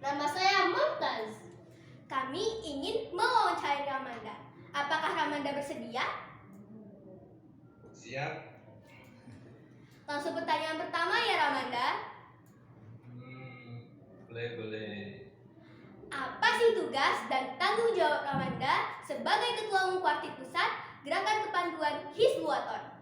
Nama saya Mumtaz. Kami ingin mewawancarai Ramanda. Apakah Ramanda bersedia? Siap. Langsung pertanyaan pertama ya Ramanda. Boleh. Apa sih tugas dan tanggung jawab Ramanda sebagai Ketua Umum Kuartit Pusat Gerakan Kepanduan Hizbut-Waton?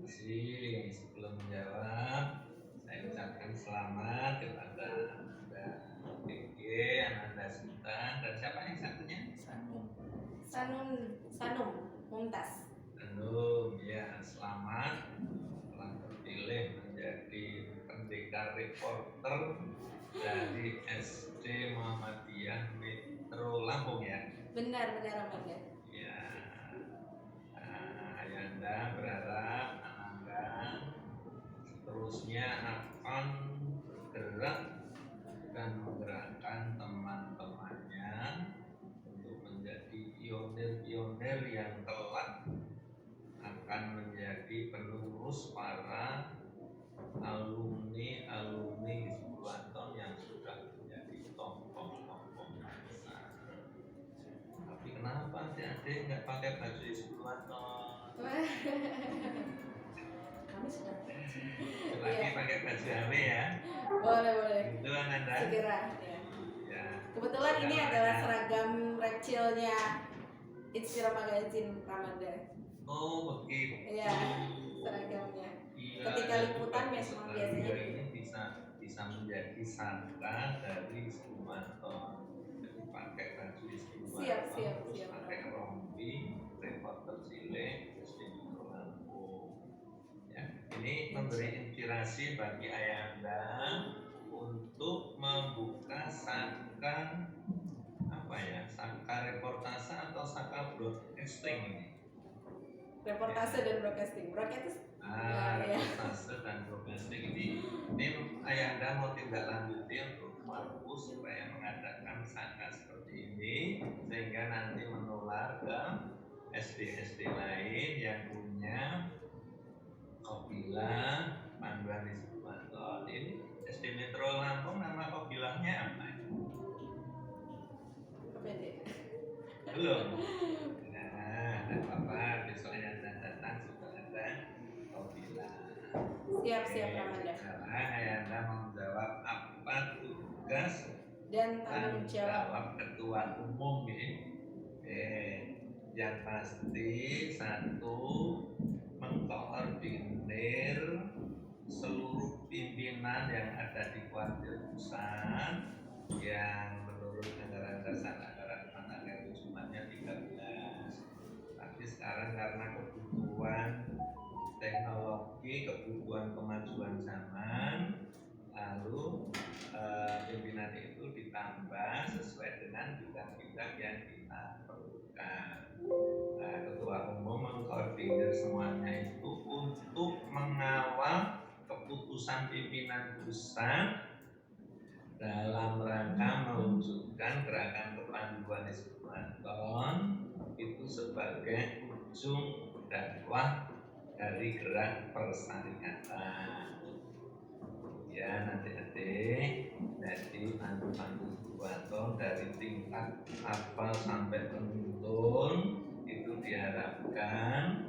Sebelum menjawab, saya ucapkan selamat kepada Ananda Gege, Ananda Sultan, dan siapa yang satunya? Sanum Mumtaz. Sanum, ya, selamat telah terpilih menjadi pendekar reporter dari SD Muhammadiyah Metro Lampung ya. Benar Ramanda. Ya, Ayanda berharap Ananda seterusnya akan bergerak dan menggerakkan teman-temannya untuk menjadi pionir-pionir yang kelak akan menjadi penerus para alumni Hizbut-Waton yang sudah menjadi tokoh-tokoh bangsa. Tapi kenapa adik-adik nggak pakai baju Hizbut-Waton? Kami sudah Lagi pakai baju HW ya? Boleh. Itu Ananda? Segera ya. Ya. Kebetulan ini adalah seragam reptilnya Inspira Magazine Ramanda. Oh begitu. Iya, seragamnya. Iya, Ketika liputan biasanya ini bisa menjadi sangka dari Hizbut-Waton. Jadi pakai baju Hizbut-Waton, Siap. pakai rompi, reporter cilik, terus di Lampung. Ya, ini memberi inspirasi bagi Ayanda untuk membuka sangka reportase atau sangka broadcasting ini. Reportase dan broadcasting. Reportase dan broadcasting ini Ayanda mau tindak lanjuti untuk kampus supaya mengadakan sangka seperti ini sehingga nanti menular ke SD lain yang punya Kopilah Panduan Hizbut-Waton. Ini SD Metro Lampung, nama kopilahnya apa? Belum. Nah, tidak apa-apa, besok Ayanda datang sudah ada kopilah. Siap Ramanda. Sekarang Ayanda menjawab apa tugas dan tanggung jawab ketua umum ini. Yang pasti satu, mengkoordinir seluruh pimpinan yang ada di Kuartit Pusat yang menurut anggaran dasar anggaran cumanya 13. Tapi sekarang karena kebutuhan teknologi, kebutuhan kemajuan zaman, lalu pimpinan itu ditambah sesuai dengan bidang-bidang yang kita perlukan. Ketua umum mengkoordinir semuanya itu untuk mengawal keputusan pimpinan pusat dalam rangka mewujudkan gerakan kepanduan Hizbut-Waton itu sebagai ujung dakwah dari gerak persyariatan. Ya adik-adik, jadi pandu-pandu Hizbut-Waton dari tingkat hafal sampai penuntun itu diharapkan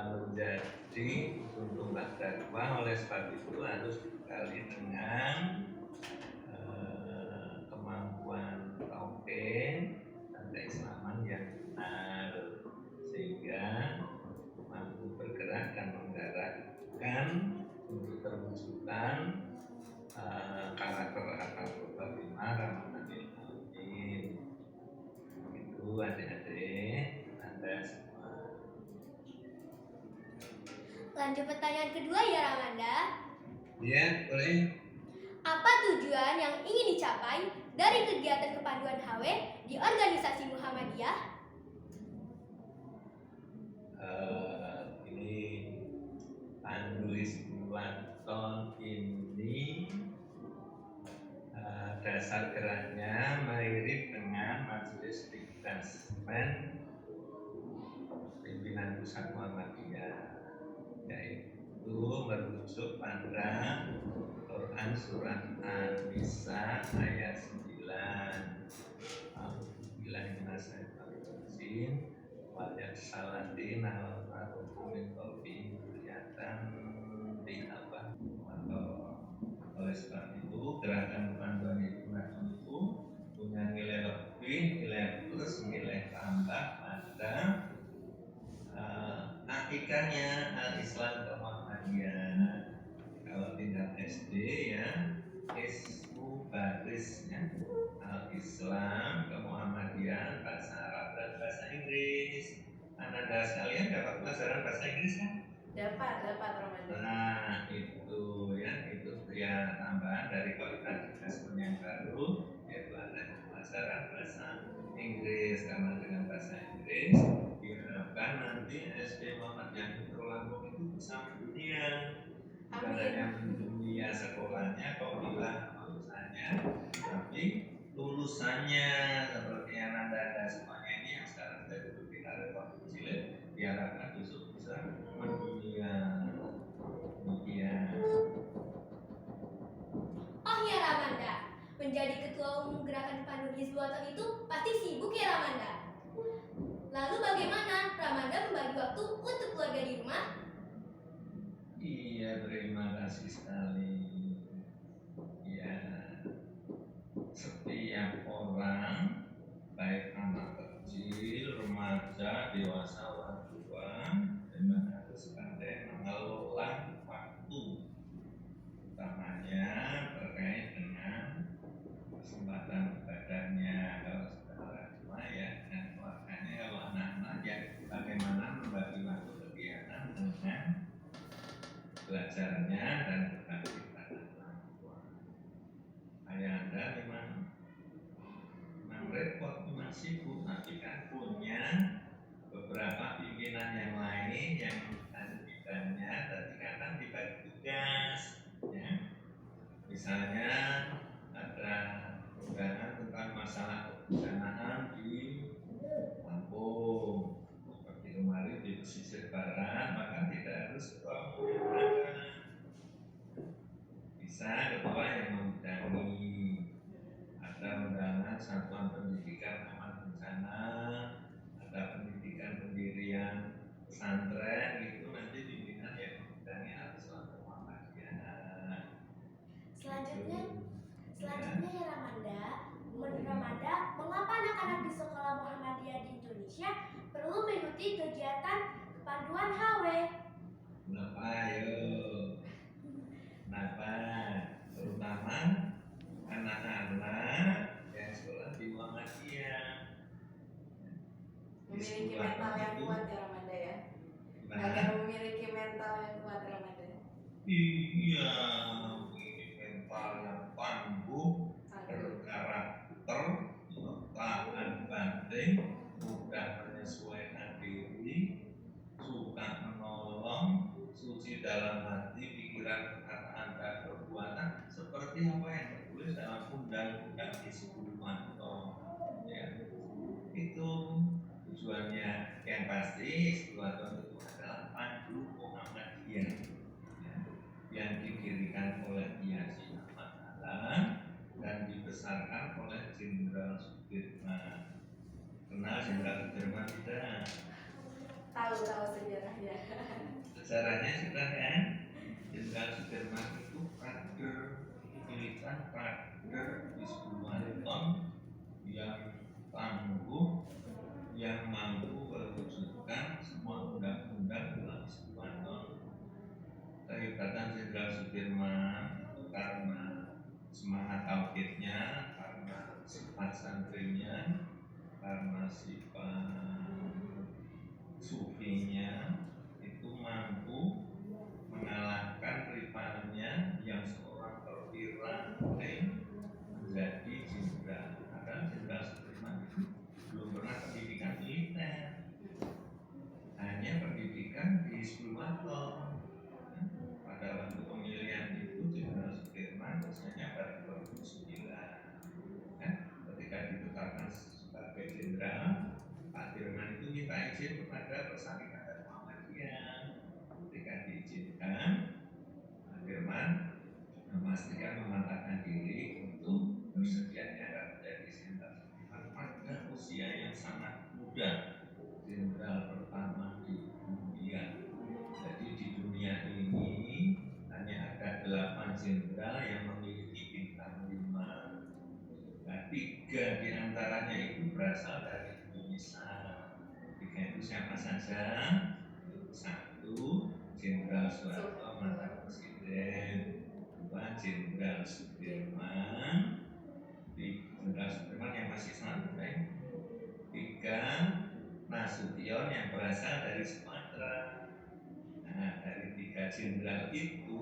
menjadi tuntunan dakwah. Oleh sebab itu harus dibekali dengan kemampuan tauhid dan keislaman yang benar sehingga mampu bergerak dan menggerakkan untuk terwujudkan karakter Fatimah Rahmatanil Alamin. Itu adik-adik Anda semua. Lanjut pertanyaan kedua ya Ramanda. Ya, boleh. Apa tujuan yang ingin dicapai dari kegiatan kepanduan HW di organisasi Muhammadiyah? Ini Pandu Hizbut-Waton ini dasar geraknya mirip dengan Majelis Diktasmen Pimpinan Pusat Muhammadiyah, yaitu merujuk pada Quran surat An-Nisa ayat 9. Bismillahirrahmanirrahim. Wajah salatin al-marufu min qalbi kelihatan di apa atau oleh sebab itu gerakan panduan itu punya nilai lebih, nilai plus, nilai tambah pada akikahnya al-Islam ke Muhammadiyah. Kalau tingkat SD ya ismu barisnya al-Islam ke Muhammadiyah, bahasa Arab dan bahasa Inggris. Anda sekalian dapat pelajaran bahasa Inggris kan? Dapat Ramadan. Nah itu ya tambahan dari kualitas assessment yang baru, yaitu ada pelajaran bahasa Inggris. Karena dengan bahasa Inggris diharapkan nanti SD Muhammadiyah Nurul Lampung itu bisa mendunia. Bukan hanya mendunia sekolahnya, kopilah lulusannya, tapi lulusannya seperti yang anda semuanya ini yang sekarang sudah duduk di Karet Cilik, diharapkan besok bisa mendunia. Demikian. Oh ya Ramanda, menjadi ketua umum gerakan pandu Hizbut-Tahrir itu pasti sibuk ya Ramanda. Lalu bagaimana Ramanda membagi waktu untuk keluarga di rumah? Iya, terima kasih sekali. Ya, setiap orang, baik anak kecil, remaja, dewasa, orang tua, memang harus pandai mengelola waktu, utamanya terkait dengan kesempatan ibadahnya. Kalau sudah orang tua ya dengan keluarganya, kalau anak-anak ya bagaimana membagi waktu kegiatan dengan belajarnya dan berbakti pada orang tua. Ayah anda memang repot, memang sibuk, tapi kan punya beberapa pimpinan yang lain yang ada bidangnya, tadi kadang dibagi tugas, ya. Misalnya ada undangan tentang masalah kebencanaan di Lampung, seperti kemarin di pesisir barat, maka tidak harus ketua umum yang berangkat, bisa ketua yang membidangi. Ada undangan satuan pendidikan aman bencana, ada pendidikan pendirian pesantren, gitu nanti pimpinan yang membidangi harus selalu Muhammadiyah. Selanjutnya ya Ramanda, menurut Ramanda, mengapa anak-anak di sekolah Muhammadiyah di Indonesia perlu mengikuti kegiatan kepanduan HW? Kenapa ayo? Kenapa? Terutama anak-anak yang sekolah di Muhammadiyah. Memiliki mental yang kuat ya Ramanda ya. Agar memiliki mental yang kuat Ramanda. Iya, ini mental yang tangguh, berkarakter, tahan banting, mudah menyesuaikan diri, suka menolong, suci dalam hati, pikiran, perkataan, dan perbuatan, seperti apa yang tertulis dalam undang-undang Hizbut-Tahrir. Ya, itu tujuannya yang pasti. Hizbut-Tahrir itu adalah pandu Muhammadiyah, ya, yang didirikan oleh Yasin Ahmad Dahlan dan dibesarkan oleh Jenderal Sudirman. Kenal Jenderal Sudirman tidak? Tahu sejarahnya. Sejarahnya sudah kan? Jenderal Sudirman itu kader militer, kader Hizbut-Tahrir yang tangguh, yang mampu mewujudkan semua undang-undang dalam Hizbut-Tahrir. Kehebatan Jenderal Sudirman itu karena semangat tauhidnya, karena sifat santrinya, karena sifat sufinya, itu mampu mengalahkan rivalnya yang seorang perwira menjadi jenderal. Padahal Jenderal Sudirman itu belum pernah pendidikan militer, hanya pendidikan di Hizbut-Tahrir. Pada waktu pemilihan itu Jenderal Sudirman usianya baru 29. Ketika ditetapkan sebagai jenderal, Pak Dirman itu minta izin kepada Persatuan berasal dari Indonesia. Tiga itu siapa saja? Satu, Jenderal Soeharto mantan presiden. Dua, Jenderal Sudirman. Jenderal Sudirman yang masih selamat. Tiga, Nasution yang berasal dari Sumatera. Nah, dari tiga jenderal itu,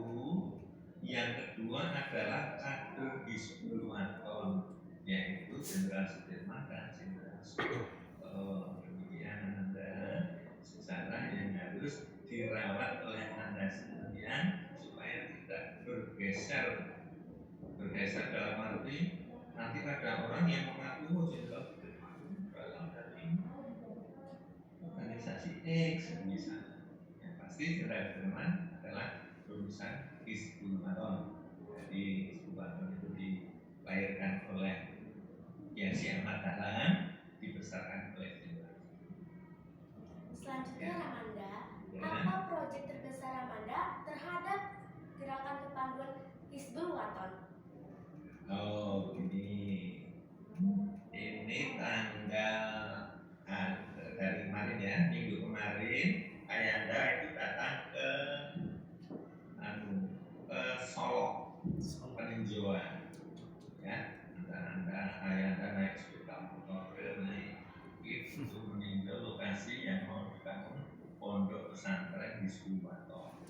yang kedua adalah kader Hizbul Waton, yaitu Jenderal Sudirman dan Jenderal Soeharto. Demikian Anda sejarah yang harus dirawat oleh Anda sekalian supaya tidak bergeser dalam arti nanti ada orang yang mengaku Jenderal Sudirman berasal dari organisasi X misalnya. Yang pasti Jenderal Sudirman adalah lulusan Hizbul Waton. Jadi Hizbul Waton itu dilahirkan oleh Yazi Ahmad Dahlan, dibesarkan oleh Jenderal. Selanjutnya Ramanda, Ya. apa proyek terbesar Ramanda terhadap gerakan kepanduan Hizbul Waton? Oh, ini tanggal dari kemarin ya, minggu kemarin Ayanda itu datang ke Solo peninjauan ya. Anda Ayanda naik sepeda motor, naik itu meninjau lokasi yang mau dibangun pondok pesantren di Suwato.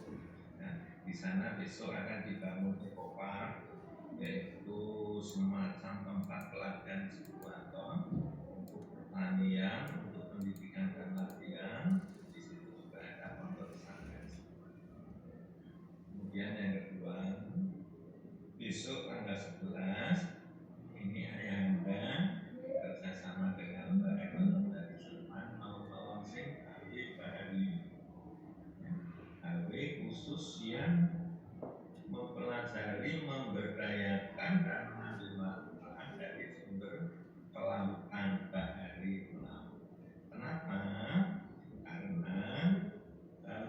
Nah, di sana besok akan dibangun ekopark, yaitu semacam tempat pelatihan di Suwato untuk pertanian, untuk pendidikan dan latihan. Di situ juga ada pondok pesantren. Kemudian yang kedua, besok tanggal 11 ini Ayanda kerjasama dengan Mbak Eko dari Jerman mau launching HW Bahari. HW khusus yang mempelajari, memberdayakan dan mengambil manfaat dari sumber kelautan bahari laut. Kenapa? Karena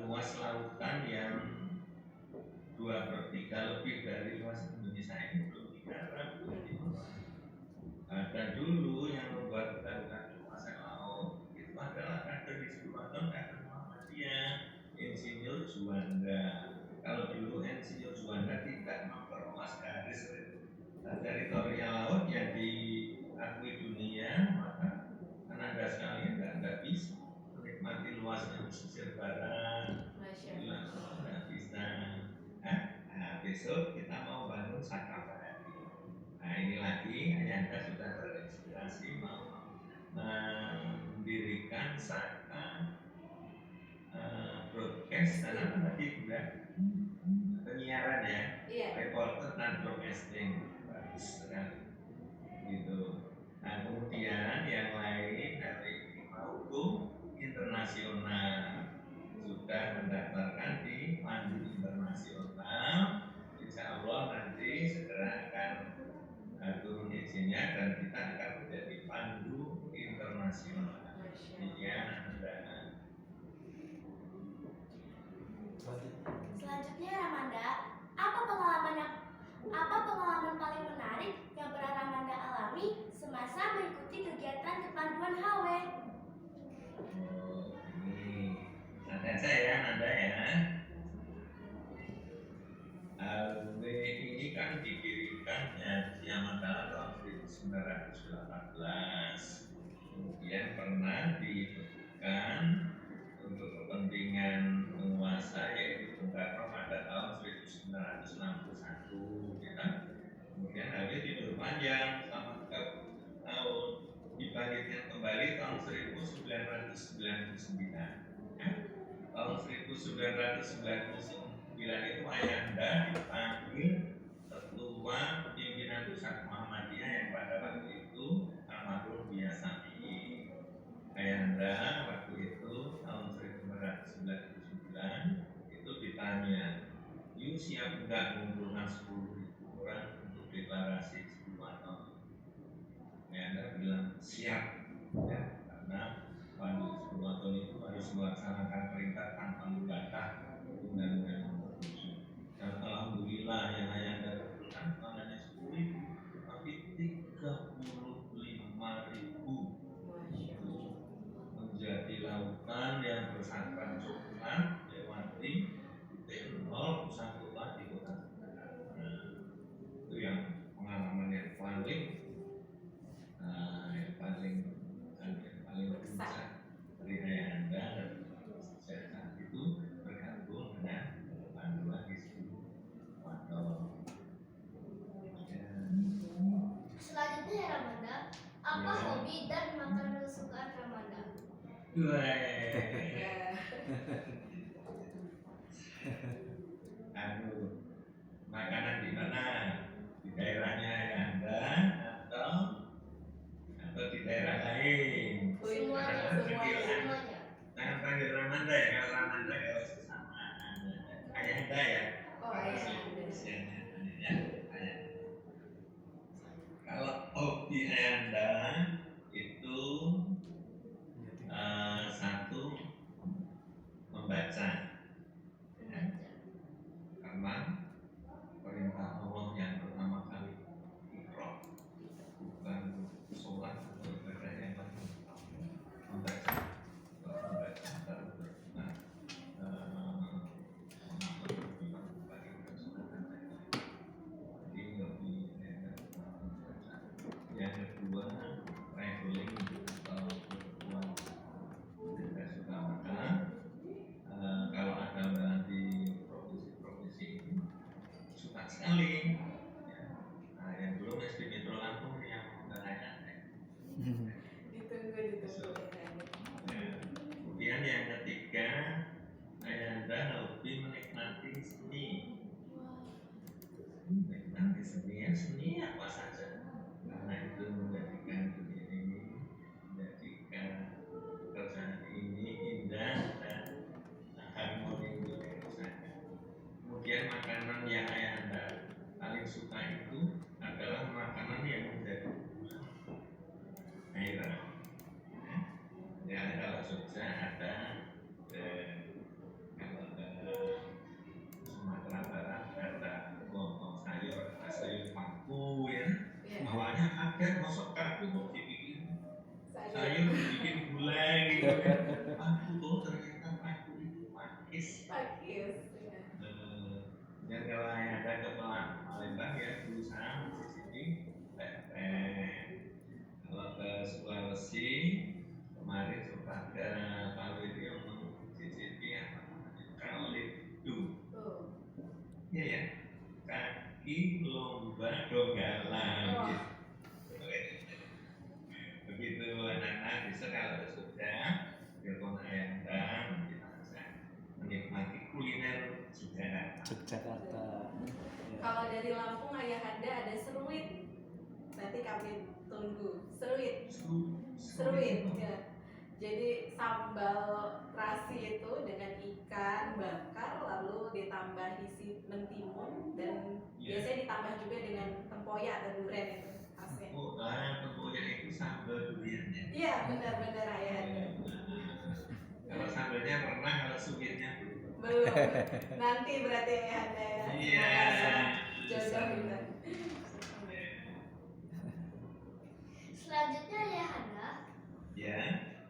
luas lautan yang 2/3 lebih dari luas Indonesia ini belum digarap. Dan dulu yang membuat kita menguasai laut itu adalah kader Hizbul Waton, kader Muhammadiyah, Insinyur Juanda. Kalau dulu Insinyur Juanda tidak memperluas garis teritorial laut yang diakui dunia, maka Anda sekalian nggak bisa menikmati luasnya pesisir barat. Nggak bisa. Nah, besok kita mau bangun Sakabari. Nah, ini lagi Ayanda sudah terinspirasi mau mendirikan Saka broadcast dan apa tadi juga penyiaran ya, reporter dan broadcasting, bagus sekali gitu. Nah, kemudian yang lain dari hukum internasional sudah mendaftarkan di Pandu Internasional. Insya Allah nanti segera akan turun izinnya dan kita akan menjadi Pandu Internasional. Demikian Anda. Selanjutnya Ramanda, apa pengalaman paling menarik yang pernah Ramanda alami semasa mengikuti kegiatan kepanduan HW? Oh, ini santai saya Anda ya. HW ini kan didirikan Yazi Ahmad Dahlan tahun 1918. Kemudian pernah dibentukkan untuk kepentingan penguasa yaitu Bung Karno pada tahun 1961 ya. Kemudian HW diperpanjang selama 30 tahun, dibangkitkan kembali tahun 1999 ya. Tahun 1999 itu Ayanda dipanggil ketua pimpinan pusat Muhammadiyah yang pada waktu itu almarhum Buya Sami. Ayanda waktu itu tahun 1999 itu ditanya, "You siap enggak mengumpulkan 10.000 orang untuk deklarasi 10 Waton?" Ayanda bilang siap ya, karena Pandu Hizbul Waton itu harus melaksanakan perintah tanpa membantah Undang-Undang Nomor 7. Dan alhamdulillah yang Ayanda lakukan bukan hanya 10.000 tapi 35.000 hobi dan makanan kesukaan Ramanda. Ya. Makanan di mana? Di daerahnya Anda atau di daerah lain? Semuanya. Jangan panggil Ramanda ya, kalau Ramanda kalau sesama ayah Anda ya. Oh, ayah Anda. Usianya ya, ayah. Kalau hobi ayah Anda itu satu membaca, ya. Karena perintah Allah yang pertama kali Iqra, bukan sholat atau ibadah yang lain, membaca baru berguna jadi lebih yang kedua traveling atau berbuat tidak suka makan. Kalau ada undangan di provinsi ini suka sekali ya. Nah, yang belum SD Metro Lampung yang undangannya Ditunggu. kemudian yang ketiga ayah Anda hobi menikmati seni. Menikmati seni apa saja, karena itu menjadikan dunia ini, menjadikan pekerjaan ini indah dan harmoni untuk diri saya. Kemudian makanan yang ayah Anda paling suka itu adalah makanan yang menjadi daerah. Ya, kalau Jogja ada, kalau Sumatera Barat ada lontong sayur, ada sayur paku ya. Awalnya kaget, masuk paku kok dibikin sayur, dibikin gulai gitu kan. Paku tuh ternyata paku itu pakis. Dan kalau yang ada ke Palembang ya berusaha mencicipi pepes. Kalau ke Sulawesi kemarin sempat ke Palu itu yang mencicipi apa namanya kaldu. Iya ya, kaki lomba dongalan gitu. Begitu anak-anak bisa kalau sudah telepon ayah dan kita bisa menikmati kuliner Yogyakarta. Kalau dari Lampung ayah Anda ada seruit. Nanti kami tunggu. Seruit ya. Jadi sambal terasi itu dengan ikan bakar lalu ditambah isi mentimun dan biasanya ditambah juga dengan tempoyak atau durian itu khasnya. Tempoyak itu sambal durian ya. Iya benar-benar ayah Anda. Kalau sambalnya pernah, kalau suwirnya Belum. Nanti berarti ayah Anda ya. Iya. Jodoh kita. Selanjutnya ayah Anda. Ya.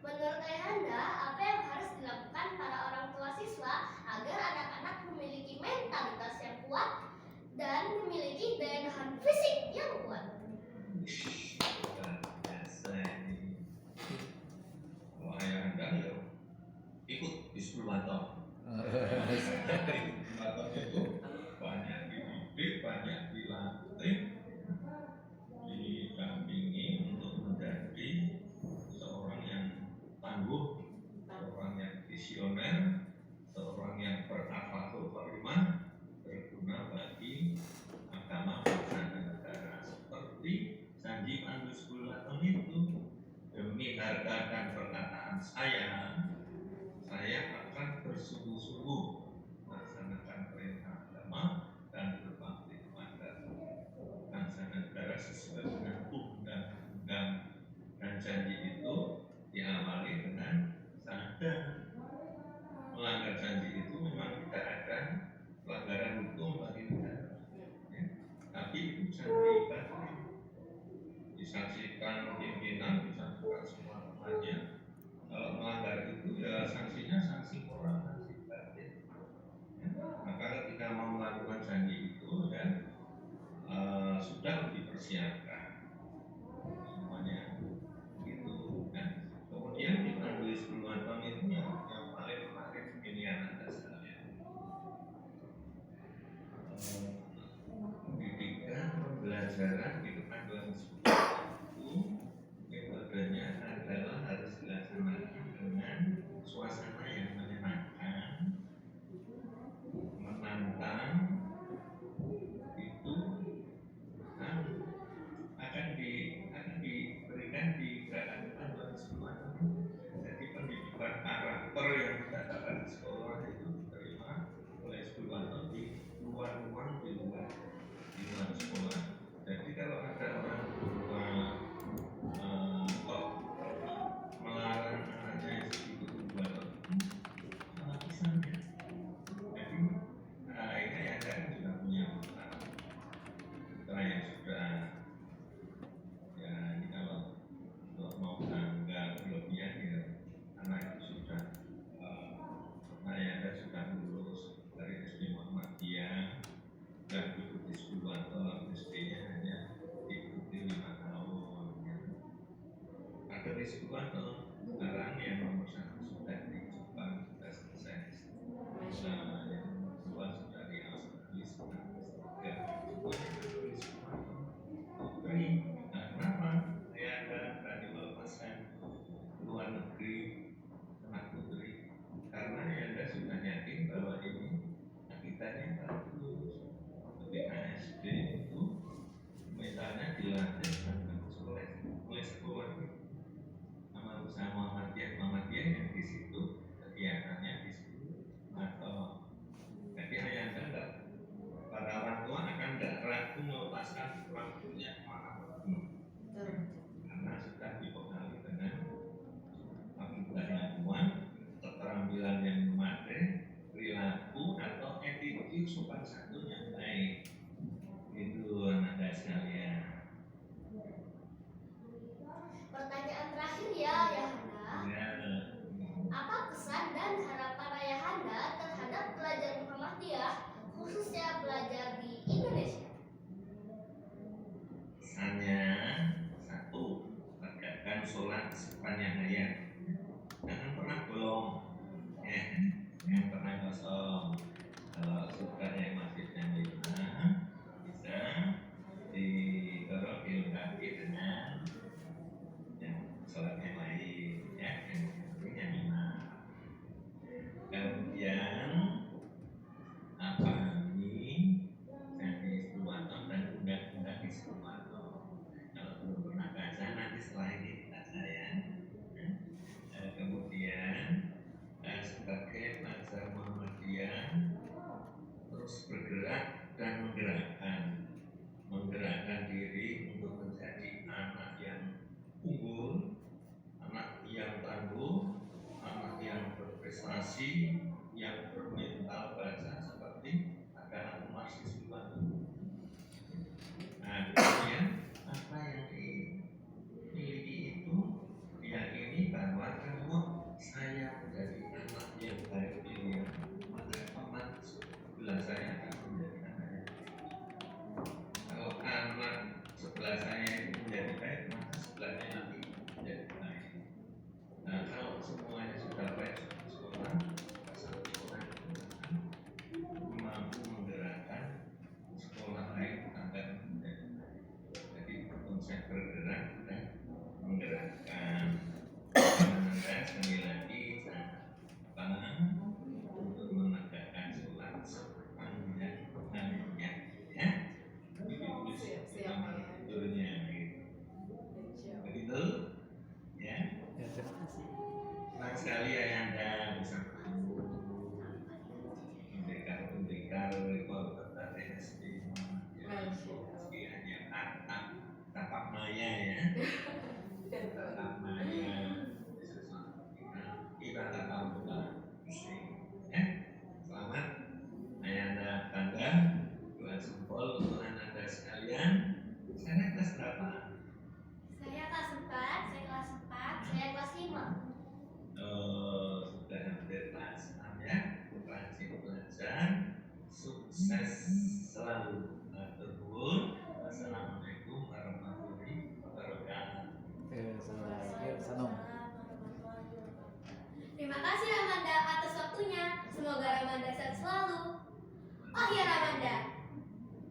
Menurut ayah Anda, apa yang harus dilakukan para orang tua siswa agar anak-anak memiliki mentalitas yang kuat dan memiliki daya tahan fisik yang kuat? Biasa ini. Kalau ayah Anda ya ikut di 10 batok. Batok itu banyak dididik, banyak dilatih, didampingi untuk menjadi seorang yang tangguh, seorang yang visioner, seorang yang berakhlakul karimah, berguna bagi agama bangsa dan negara. Seperti janji Pandu 10 Baton itu, demi harga dan perkataan saya akan bersungguh-sungguh melaksanakan perintah agama dan berbakti kepada bangsa dan negara sesuai dengan undang-undang, dan janji itu diawali dengan sadar melanggar janji itu memang tidak ada pelanggaran hukum bagi negara ya. Tapi itu janji batin, disaksikan pimpinan, disaksikan semua temannya. Kalau melanggar itu ya sanksinya sanksi moral, sanksi batin ya. Maka ketika mau melakukan janji itu ya sudah dipersiapkan semuanya gitu kan. Kemudian dipanggil 10 Baton itu yang paling menarik ini anak sekalian, pendidikan pembelajaran di kepanduan 10 itu metodenya suasana yang menyenangkan, menantang, itu akan diberikan di gerakan 2010. Jadi pendidikan karakter yang didapatkan di sekolah itu diterima oleh Skulwanto di luar sekolah. Jadi kalau ada orang tua kok melarang anaknya ikut Skulwanto, salah pesannya. Jadi ini ya saya kan sudah punya putra yang sudah ya ini kalau mau bangga berlebihan ya anak itu sudah Ayanda sudah lulus dari SD Muhammadiyah dan ikuti Skulwanto, SD-nya hanya ikuti 5 tahun ya. Ada di Skulwanto sekarang yang nomor 1 sudah di Jepang sudah selesai, yang nomor 2 sudah di Australia, sudah S3, semuanya ada di Skulwanto. Nah, kenapa Ayanda berani melepaskan luar negeri anak putri? Karena Ayanda sudah yakin bahwa ini akibatnya bagus. Ketika SD itu misalnya dilatih dan bagus oleh sekolah sama usaha Muhammadiyah yang di situ kegiatannya di situ atau jadi Ayanda enggak, para orang tua akan enggak ragu melepaskan orang punya mana karena sudah dibekali dengan akibatnya kuat, keterampilan yang memadai, perilaku atau attitude sopan santun yang baik. Itu anak sekalian. Pertanyaan terakhir ya, Ayahanda. Ya, Apa pesan dan harapan Ayahanda terhadap pelajar Muhammadiyah, khususnya pelajar di Indonesia? pesannya satu, tegakkan sholat sepanjang hayat. Jangan pernah bolong, ya, jangan pernah kosong. Kalau sudah yang masjidnya 5, bisa dilengkapi dengan yang sholat yang lain, ya, yang pentingnya 5. Kemudian ini jadi Skulwanto dan undang-undang di Skulwanto. Kalau belum pernah baca nanti setelah ini baca ya. Kemudian sebagai pelajar Muhammadiyah terus bergerak dan menggerakkan diri untuk menjadi anak yang unggul, anak yang tangguh, anak yang berprestasi, yang bermental baja seperti anak Marxis Skulwanto. Nah, kemudian apa yang dimiliki itu diyakini bahwa kalau saya menjadi anak yang baik pilihan, maka teman sebelah saya akan menjadi anak yang baik. Kalau anak sebelah saya itu menjadi baik, maka sebelahnya nanti menjadi baik. Nah, kalau semuanya sudah baik di sekolah, satu sekolah itu mampu menggerakkan sekolah lain agar menjadi baik. Jadi konsep bergerak dan menggerakkan. Dan sekali lagi saya untuk menegakkan sholat sepanjang harinya, ya. Begitu tidurnya, begitu, ya. Ya, terima kasih. Senang sekali Ayanda bisa bertemu pendekar reporter dari SD Muhammadiyah. Hanya tapak maya ya. Tapak maya. Kita tak tahu kita pusing. Selamat Ayanda bangga. Dua jempol untuk Anda sekalian. Saya kelas berapa? Saya kelas 4, saya kelas 4, saya kelas 5. Sudah hampir kelas 6 ya. Rajin belajar. Sukses selalu. Matur nuwun. Wassalamualaikum warahmatullahi wabarakatuh. Salam. Terima kasih Ramanda atas waktunya. Semoga Ramanda sehat selalu. Oh ya Ramanda,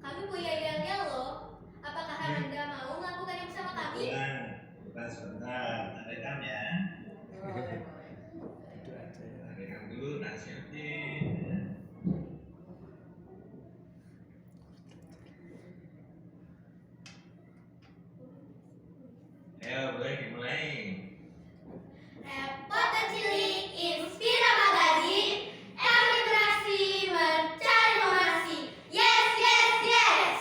kami punya ide loh. Apakah Ramanda mau melakukannya bersama kami? Bukan sebentar. Rekam ya. Boleh. Itu aja. Ayo, boleh dimulai. Reporter Cilik Inspira Magazine, emigrasi mencari informasi. Yes, yes, yes.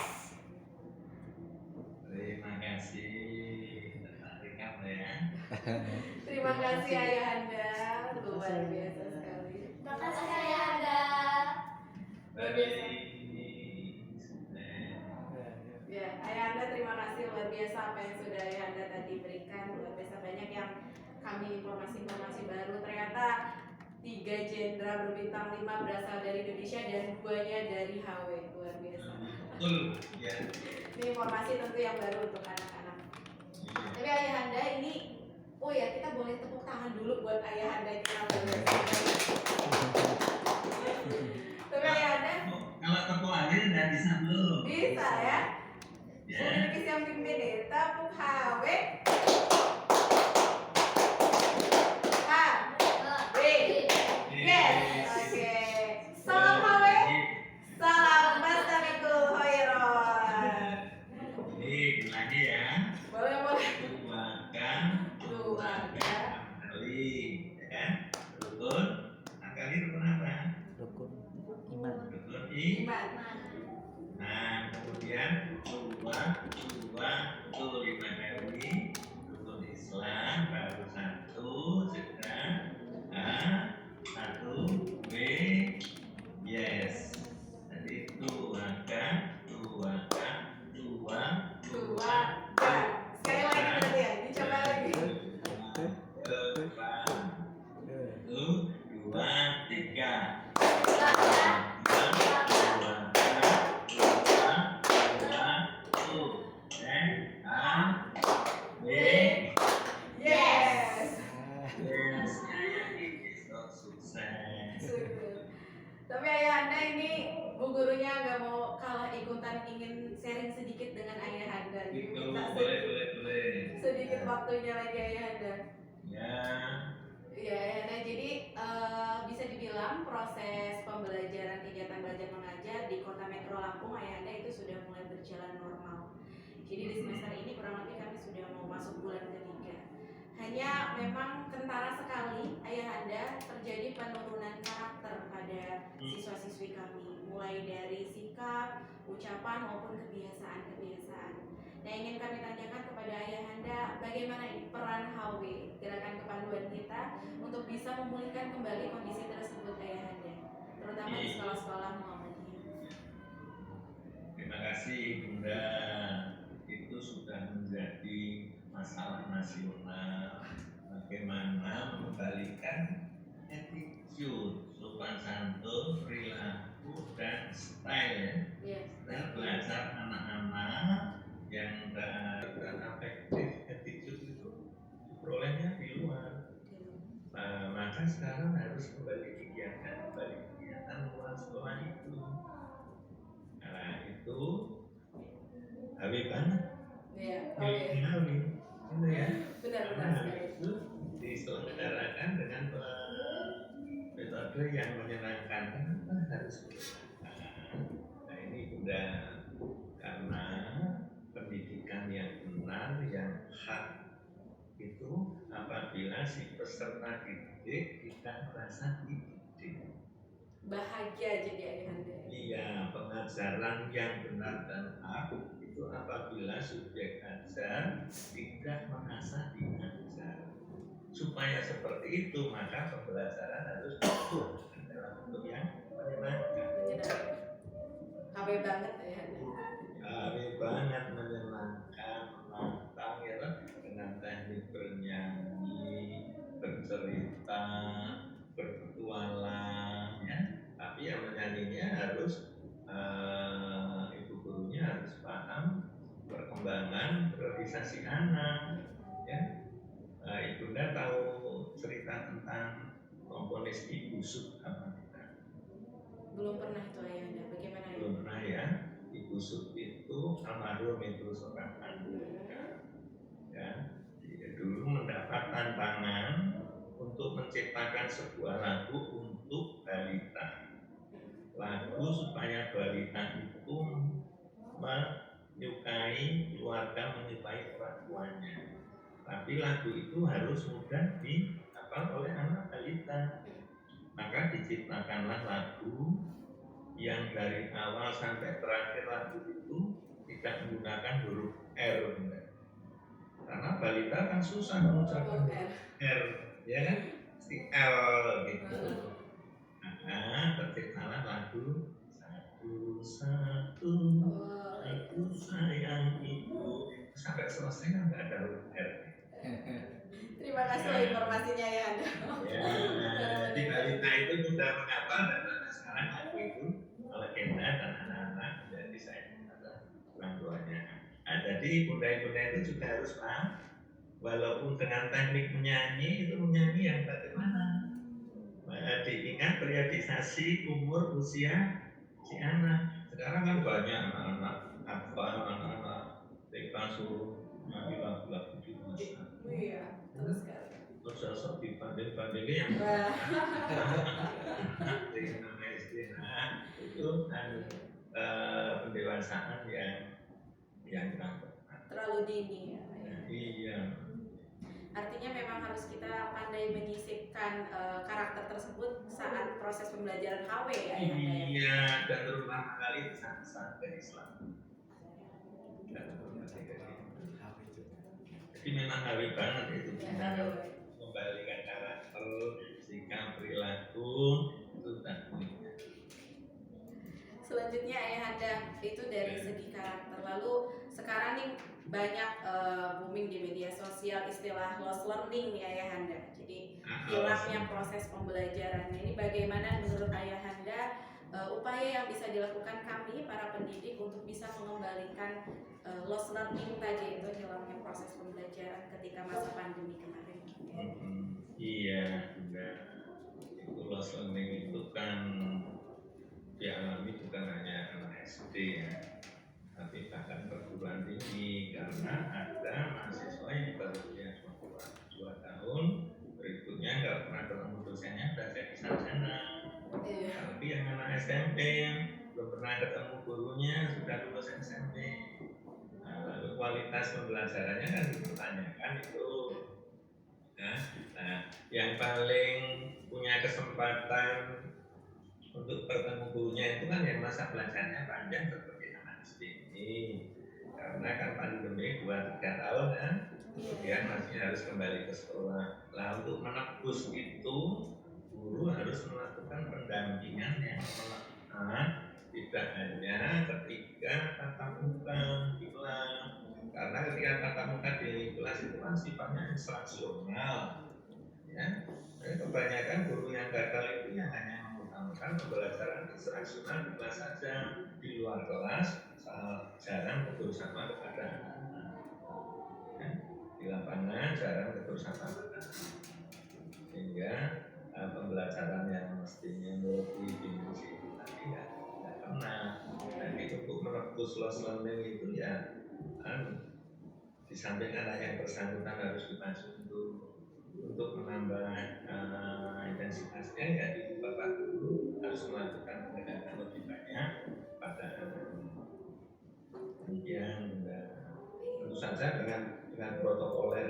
Terima kasih. Rekam ya. Terima kasih Ayahanda, luar biasa sekali. Makasih Ayahanda. Baik. Ya, Ayahanda terima kasih luar biasa apa yang sudah Ayahanda tadi berikan, luar biasa banyak yang kami informasi-informasi baru. Ternyata 3 jenderal berbintang 5 berasal dari Indonesia dan 2-nya dari HW, luar biasa. Betul, ya. Ini informasi tentu yang baru untuk anak-anak. Tapi Ayahanda ini, oh ya kita boleh tepuk tangan dulu buat Ayahanda kita. Tapi Ayahanda Kalau tepuk aja udah bisa belum? bisa ya. Ya. Memiliki yang pimpin nih, tepuk HW. HW. Yes. Oke. Salam HW. Salam Mastamikul Khairon. Ini lagi ya. Boleh, boleh. Duakan, Duakan. kali, ya kan? Rukun. Kali rukun apa? Rukun iman. Rukun Iman. Nah, kemudian dua, 5 kali. Rukun Islam baru 1 sudah. A, 1, B, yes. Jadi duakan, dua. Sekali lagi berarti ya, dicoba lagi. Depan. 2, 3. Yes. Tapi Ayahanda ini Bu gurunya nggak mau kalah ikutan, ingin sharing sedikit dengan Ayahanda. Jadi minta Boleh. sedikit waktunya lagi Ayahanda. Ya, Ya Ayahanda, jadi bisa dibilang proses pembelajaran kegiatan belajar mengajar di Kota Metro Lampung Ayahanda itu sudah mulai berjalan normal. Jadi di semester ini kurang lebih kami sudah mau masuk bulan ketiga. Hanya memang kentara sekali Ayahanda terjadi penurunan karakter pada siswa-siswi kami, mulai dari sikap, ucapan maupun kebiasaan-kebiasaan. Nah, ingin kami tanyakan kepada Ayahanda, bagaimana ini peran HW, gerakan kepanduan kita untuk bisa memulihkan kembali kondisi tersebut Ayahanda, terutama di sekolah-sekolah Muhammadiyah. terima kasih Bunda. Itu sudah menjadi masalah nasional. Bagaimana mengembalikan attitude, sopan santun, perilaku dan style ya. Yes. Dan belajar anak-anak yang dan afektif attitude itu diperolehnya di luar. Maka sekarang harus kembali kegiatan luar sekolah itu. Nah itu habis banget. Iya. Habis itu ya. Benar-benar Karena sekali. itu diselenggarakan dengan metode yang menyenangkan. Kenapa harus menyenangkan? Nah ini Bunda, karena pendidikan yang benar, yang hak itu apabila si peserta didik tidak merasa dididik. Bahagia jadi Ayahanda. Iya, pengajaran yang benar dan hak itu apabila subjek ajar tidak merasa diajar. Supaya seperti itu, maka pembelajaran harus dalam bentuk yang menyenangkan. Menyenangkan. KB banget Ayahanda. Kami banget menyenangkan, menantang ya kan? Dengan teknik bernyanyi, bercerita, berpetualang ya. Tapi yang menyanyinya harus ibu gurunya harus paham perkembangan priorisasi anak ya. Ibunda tahu cerita tentang komponis Ibu Sud apa tidak? Belum pernah itu Ayahanda. Bagaimana Belum pernah ya. Ibu Sud itu almarhum itu seorang Andika ya. Dia dulu mendapat tantangan untuk menciptakan sebuah lagu untuk balita. Lagu supaya balita itu menyukai keluarga, menyukai orang tuanya. tapi lagu itu harus mudah dihafal oleh anak balita. Maka diciptakanlah lagu yang dari awal sampai terakhir lagu itu tidak menggunakan huruf R, karena balita kan susah mengucapkan huruf R, ya kan? Mesti L gitu. Nah, terciptalah lagu satu sayang ibu, sampai selesai kan nggak ada huruf R. Terima kasih loh informasinya ya Anda. Ya, di balita itu mudah menghafal dan sampai sekarang lagu itu legenda dan anak-anak menjadi saya orang tuanya. Nah, jadi bunda-bunda itu juga harus paham, walaupun dengan teknik menyanyi itu menyanyi yang bagaimana. Diingat periodisasi umur usia si anak. Sekarang kan banyak anak-anak TK suruh nyanyi lagu-lagu di masa. Iya, terus sekali. Terus sosok dibanding-bandingin yang dengan SD. Nah, itu kan pendewasaan yang terlalu dini ya. Iya. Artinya memang harus kita pandai menyisipkan karakter tersebut saat proses pembelajaran KW ya. Iya, dan terutama kali pesan-pesan dari Islam. Jadi memang HW banget itu. Membalikan karakter, sikap, perilaku itu tadi. Selanjutnya Ayahanda itu dari segi karakter. Lalu sekarang nih banyak booming di media sosial istilah lost learning nih Ayahanda. Jadi hilangnya proses pembelajarannya. Ini bagaimana menurut Ayahanda upaya yang bisa dilakukan kami para pendidik untuk bisa mengembalikan lost learning tadi, itu hilangnya proses pembelajaran ketika masa pandemi kemarin. Iya, benar. Itu lost learning itu kan dialami bukan hanya anak SD ya, tapi bahkan perguruan tinggi, karena ada mahasiswa yang baru usia 2 tahun berikutnya nggak pernah ketemu dosennya udah jadi sarjana. Tapi yang anak SMP yang belum pernah ketemu gurunya sudah lulus SMP. Nah, lalu kualitas pembelajarannya kan dipertanyakan itu. Nah, yang paling punya kesempatan untuk bertemu gurunya itu kan yang masa belajarnya panjang seperti anak SD ini, karena kan pandemi 2-3 tahun kan, kemudian masih harus kembali ke sekolah. Nah, untuk menebus itu guru harus melakukan pendampingan yang melekat, tidak hanya ketika tatap muka di kelas, karena ketika tatap muka di kelas itu kan sifatnya instruksional, ya. Kebanyakan guru yang gagal itu yang hanya mengutamakan pembelajaran instruksional di kelas saja, di luar kelas jarang bersama kepada anak-anak, ya. Di lapangan jarang bersama anak-anak, sehingga pembelajaran yang mestinya multidimensif itu tadi nggak kena. Jadi untuk menebus lost learning itu ya di samping anak yang bersangkutan harus dibantu untuk menambah intensitasnya, ya di bapak guru harus melakukan pendekatan lebih banyak pada anak. Kemudian tentu saja dengan protokoler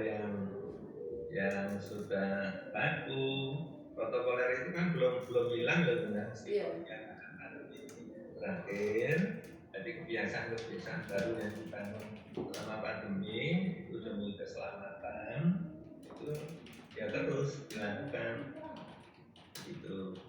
yang sudah baku. Protokoler itu kan belum hilang loh, benar meskipun terakhir. Jadi kebiasaan baru yang dibangun selama pandemi itu demi keselamatan itu ya terus dilakukan gitu.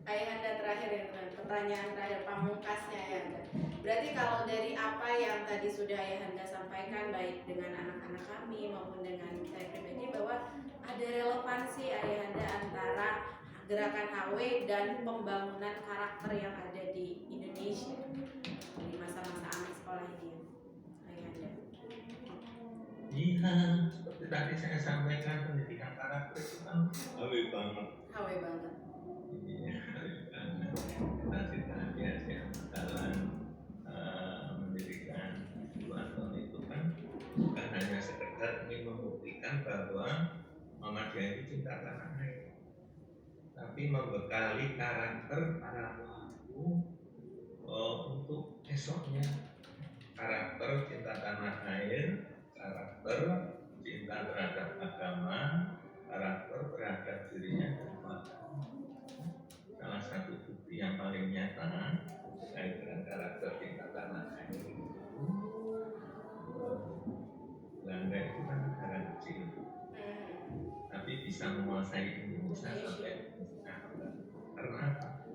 Ayahanda terakhir ya, pertanyaan terakhir pamungkasnya Ayahanda. Berarti kalau dari apa yang tadi sudah Ayahanda sampaikan baik dengan anak-anak kami maupun dengan saya pribadi, bahwa ada relevansi Ayahanda antara gerakan HW dan pembangunan karakter yang ada di Indonesia di masa-masa anak sekolah ini, Ayahanda. Iya, seperti tadi saya sampaikan, pendidikan karakter itu kan HW banget. HW banget. Iya, HW banget. Tadi aja dalam mendirikan 2 tahun itu kan bukan hanya sekedar ingin membuktikan bahwa Muhammadiyah itu cinta tanah air, tapi membekali karakter para pelaku untuk esoknya. Karakter cinta tanah air, karakter bisa menguasai Indonesia sampai karena apa?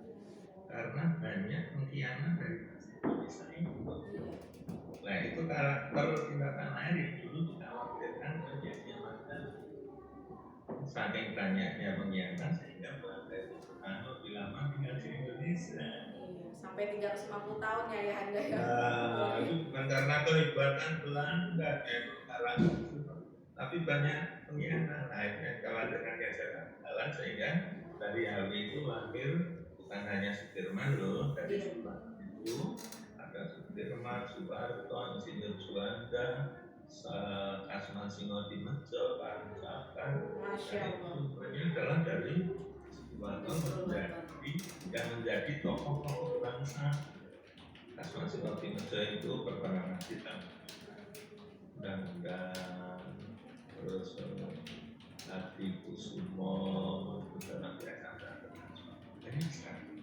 Karena banyak pengkhianat dari bangsa Indonesia itu. Nah itu karakter tindakan lain yang dulu dikhawatirkan terjadinya masalah. Saking banyaknya pengkhianat sehingga Belanda itu Soekarno lebih lama tinggal di Indonesia. Sampai 350 tahun ya Anda ya. Nah, itu bukan karena kehebatan Belanda itu karakter, tapi banyak pengkhianat. Nah itu yang dikhawatirkan jalan sehingga dari HW itu lahir bukan hanya Sudirman loh, dari Sudirman itu ada Sudirman, Soeharto, Insinyur Juanda, Kasman Singodimedjo, Karang Masya Allah. sumbernya adalah dari Soeharto yang menjadi tokoh-tokoh bangsa. Kasman Singodimedjo itu perperangan hitam, Undang-Undang, terus Hadi Kusumo, dalam biasa ini sekarang.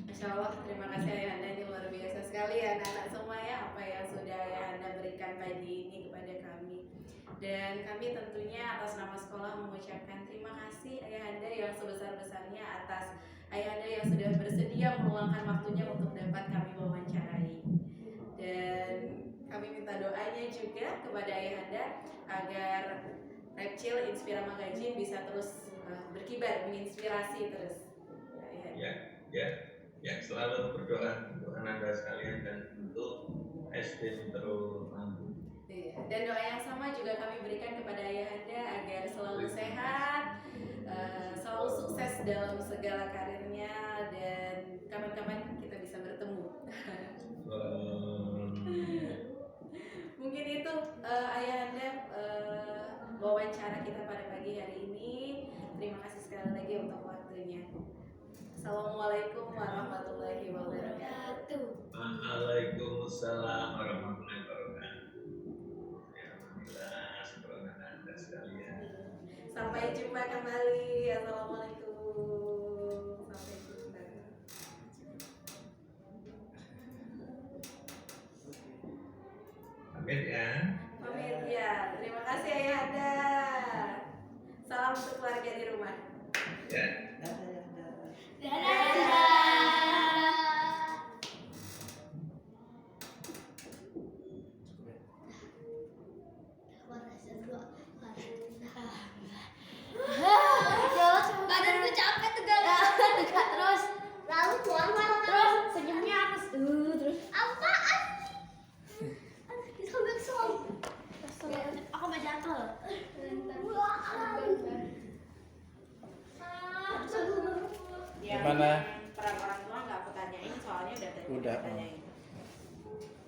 Masya Allah, terima kasih Ayahanda, ini luar biasa sekali ya anak-anak semua ya, apa yang sudah Ayahanda berikan pagi ini kepada kami. Dan kami tentunya atas nama sekolah mengucapkan terima kasih Ayahanda yang sebesar-besarnya atas Ayahanda yang sudah bersedia meluangkan waktunya untuk dapat kami wawancarai. Dan kami minta doanya juga kepada Ayahanda agar Repcil Inspira Magazine bisa terus berkibar, menginspirasi terus. Ya, selalu berdoa untuk Anda sekalian dan untuk SD terus mampu. Dan doa yang sama juga kami berikan kepada Ayahanda agar selalu sehat, selalu sukses dalam segala karirnya, dan kapan-kapan kita bisa bertemu. Mungkin itu Ayahanda wawancara kita pada pagi hari ini. Terima kasih sekali lagi untuk waktunya. Assalamualaikum warahmatullahi wabarakatuh. Waalaikumsalam warahmatullahi wabarakatuh. Alhamdulillah, semoga Anda sekalian. Sampai jumpa kembali. Assalamualaikum. Sampai jumpa. Pamit ya. Pamit ya. Terima kasih Ayahanda. Salam untuk keluarga di rumah. Ya. Dadah. Badanku capek tegak terus. Lalu keluar terus senyumnya harus terus. Apaan? Kesel. Aku mau jatuh. Ya, Gimana? peran orang tua nggak aku tanyain, soalnya udah tadi Udah. tanyain.